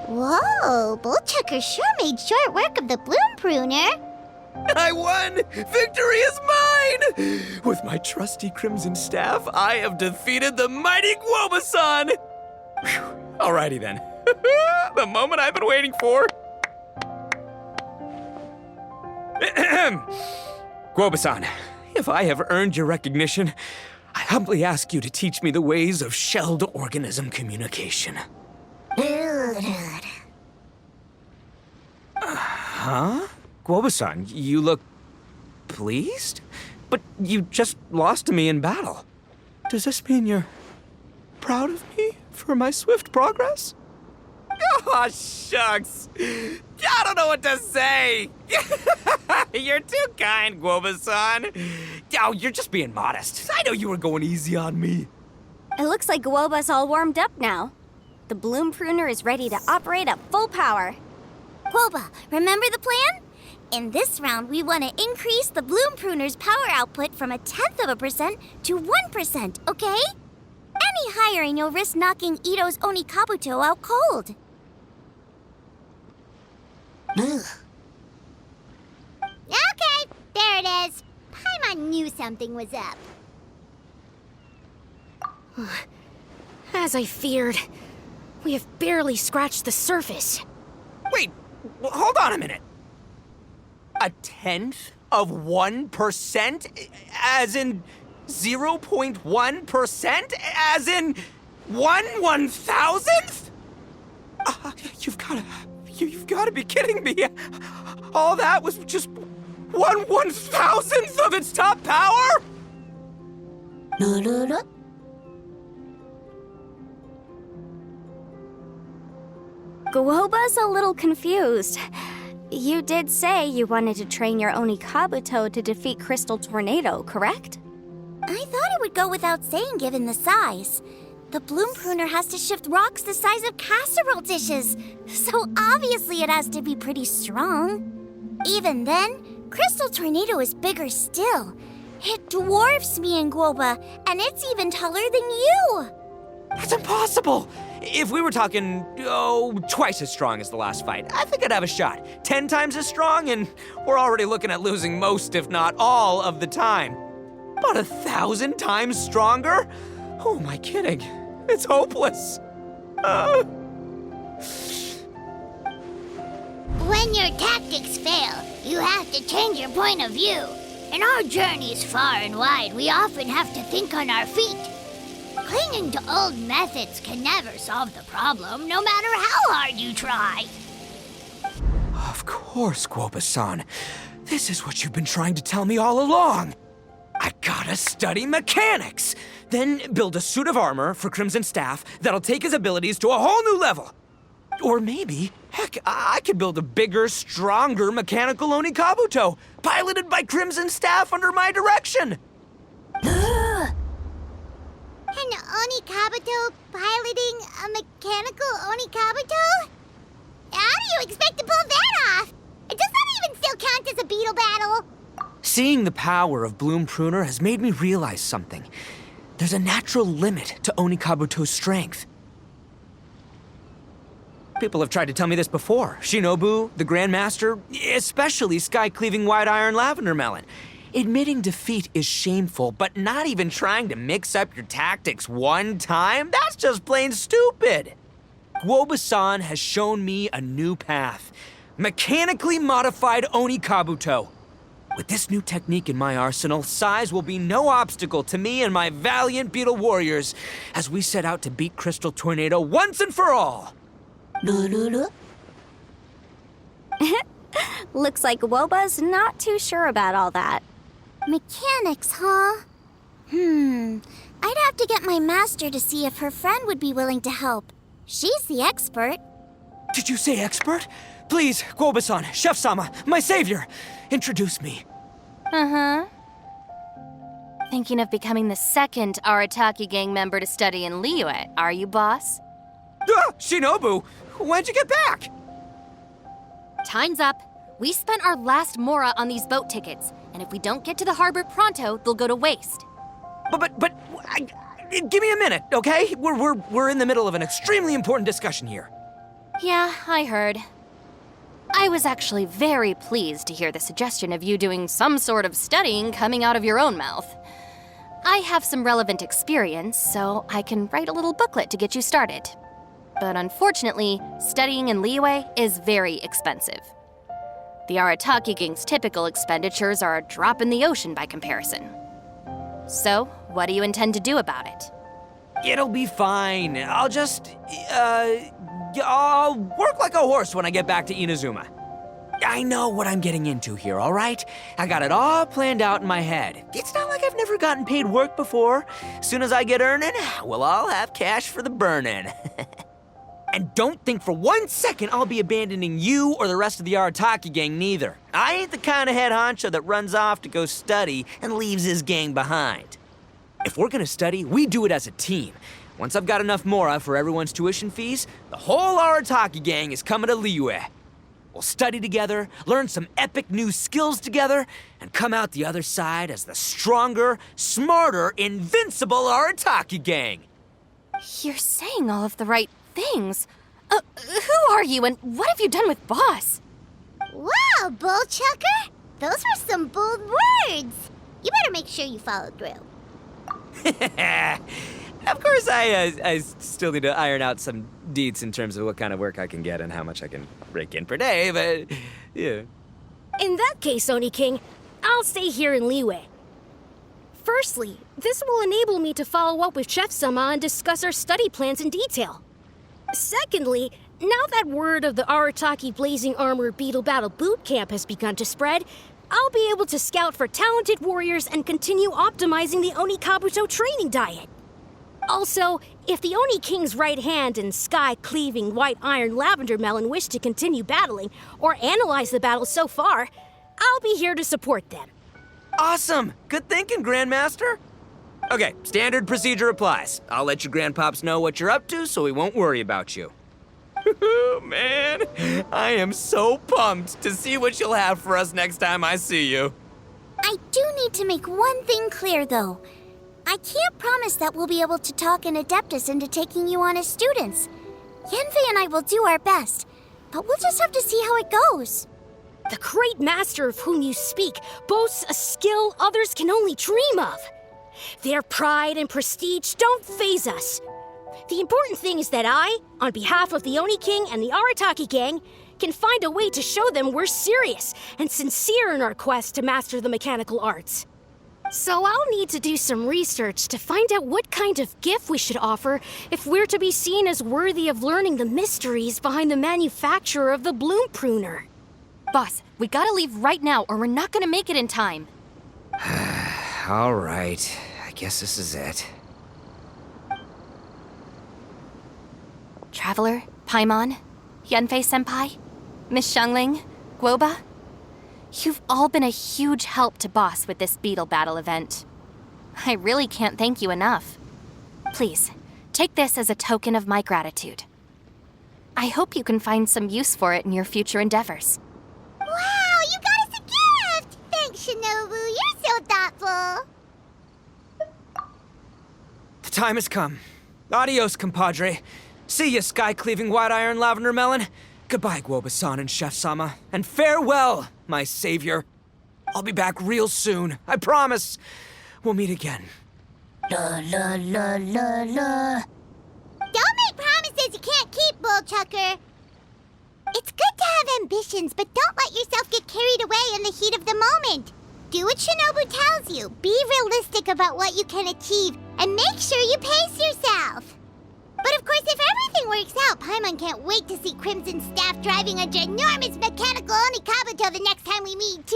Whoa, Bullchucker sure made short work of the Bloom Pruner. I won! Victory is mine! With my trusty Crimson Staff, I have defeated the mighty Guoba-san! Whew. Alrighty then. The moment I've been waiting for. Guoba-san, if I have earned your recognition, I humbly ask you to teach me the ways of shelled organism communication. Huh? Guoba-san, you look pleased? But you just lost to me in battle. Does this mean you're proud of me for my swift progress? Oh, shucks. I don't know what to say. You're too kind, Guoba-san. Oh, you're just being modest. I know you were going easy on me. It looks like Guoba's all warmed up now. The Bloom Pruner is ready to operate at full power. Guoba, remember the plan? In this round, we want to increase the Bloom Pruner's power output from 0.1% to 1%, okay? Any higher and you'll risk knocking Ito's Onikabuto out cold. Okay, there it is. Paimon knew something was up. As I feared, we have barely scratched the surface. Wait, hold on a minute. 0.1%? As in 0.1%? As in 1/1000th? You've gotta be kidding me. All that was just 1/1000th of its top power? Guoba's a little confused. You did say you wanted to train your Onikabuto to defeat Crystal Tornado, correct? I thought it would go without saying given the size. The Bloom Pruner has to shift rocks the size of casserole dishes, so obviously it has to be pretty strong. Even then, Crystal Tornado is bigger still. It dwarfs me and Guoba, and it's even taller than you. That's impossible! If we were talking, twice as strong as the last fight, I think I'd have a shot. 10 times as strong, and we're already looking at losing most, if not all, of the time. But 1,000 times stronger? Who am I kidding? It's hopeless. When your tactics fail, you have to change your point of view. In our journeys far and wide, we often have to think on our feet. Clinging to old methods can never solve the problem, no matter how hard you try. Of course, Guoba-san. This is what you've been trying to tell me all along. I gotta study mechanics, then build a suit of armor for Crimson Staff that'll take his abilities to a whole new level. Or maybe, heck, I could build a bigger, stronger mechanical Onikabuto, piloted by Crimson Staff under my direction. An Onikabuto piloting a mechanical Onikabuto? How do you expect to pull that off? Does that even still count as a beetle battle? Seeing the power of Bloom Pruner has made me realize something. There's a natural limit to Onikabuto's strength. People have tried to tell me this before. Shinobu, the Grandmaster, especially Sky-Cleaving White Iron Lavender Melon. Admitting defeat is shameful, but not even trying to mix up your tactics one time? That's just plain stupid. Guoba-san has shown me a new path. Mechanically modified Onikabuto. With this new technique in my arsenal, size will be no obstacle to me and my valiant beetle warriors as we set out to beat Crystal Tornado once and for all. Looks like Guoba's not too sure about all that. Mechanics, huh? I'd have to get my master to see if her friend would be willing to help. She's the expert. Did you say expert? Please, Guoba-san, Chef-sama, my savior, introduce me. Thinking of becoming the second Arataki gang member to study in Liyue, are you, boss? Shinobu, when'd you get back? Time's up. We spent our last mora on these boat tickets, and if we don't get to the harbor pronto, they'll go to waste. Give me a minute, okay? We're in the middle of an extremely important discussion here. Yeah, I heard. I was actually very pleased to hear the suggestion of you doing some sort of studying coming out of your own mouth. I have some relevant experience, so I can write a little booklet to get you started. But unfortunately, studying in Liyue is very expensive. The Arataki Gang's typical expenditures are a drop in the ocean by comparison. So, what do you intend to do about it? It'll be fine. I'll work like a horse when I get back to Inazuma. I know what I'm getting into here, all right? I got it all planned out in my head. It's not like I've never gotten paid work before. As soon as I get earning, we'll all have cash for the burning. And don't think for 1 second I'll be abandoning you or the rest of the Arataki gang neither. I ain't the kind of head honcho that runs off to go study and leaves his gang behind. If we're gonna study, we do it as a team. Once I've got enough Mora for everyone's tuition fees, the whole Arataki gang is coming to Liyue. We'll study together, learn some epic new skills together, and come out the other side as the stronger, smarter, invincible Arataki gang. You're saying all of the right things. Who are you and what have you done with Boss? Wow, Bullchucker! Those were some bold words. You better make sure you follow through. Of course, I still need to iron out some deets in terms of what kind of work I can get and how much I can rake in per day, but yeah. In that case, Oni King, I'll stay here in Liyue. Firstly, this will enable me to follow up with Chef-sama and discuss our study plans in detail. Secondly, now that word of the Arataki Blazing Armor Beetle Battle Boot Camp has begun to spread, I'll be able to scout for talented warriors and continue optimizing the Oni Kabuto training diet. Also, if the Oni King's right hand and sky-cleaving white iron lavender melon wish to continue battling or analyze the battle so far, I'll be here to support them. Awesome! Good thinking, Grandmaster. Okay, standard procedure applies. I'll let your grandpops know what you're up to so we won't worry about you. Man, I am so pumped to see what you'll have for us next time I see you. I do need to make one thing clear, though. I can't promise that we'll be able to talk an Adeptus into taking you on as students. Yanfei and I will do our best, but we'll just have to see how it goes. The great master of whom you speak boasts a skill others can only dream of. Their pride and prestige don't faze us. The important thing is that I, on behalf of the Oni King and the Arataki gang, can find a way to show them we're serious and sincere in our quest to master the mechanical arts. So I'll need to do some research to find out what kind of gift we should offer if we're to be seen as worthy of learning the mysteries behind the manufacture of the Bloom Pruner. Boss, we gotta leave right now or we're not gonna make it in time. All right, I guess this is it. Traveler, Paimon, Yanfei-senpai, Miss Xiangling, Guoba, you've all been a huge help to Boss with this beetle battle event. I really can't thank you enough. Please, take this as a token of my gratitude. I hope you can find some use for it in your future endeavors. Wow, you got us a gift! Thanks, Shinobu. You're so thoughtful. The time has come. Adios, compadre. See ya, sky-cleaving white iron lavender melon. Goodbye, Guoba-san and Chef-sama. And farewell, my savior. I'll be back real soon. I promise. We'll meet again. La la la la la. Don't make promises you can't keep, Bullchucker. It's good to have ambitions, but don't let yourself get carried away in the heat of the moment. Do what Shinobu tells you. Be realistic about what you can achieve, and make sure you pace yourself. But of course, if everything works out, Paimon can't wait to see Crimson Staff driving a ginormous mechanical Oni Kabuto the next time we meet.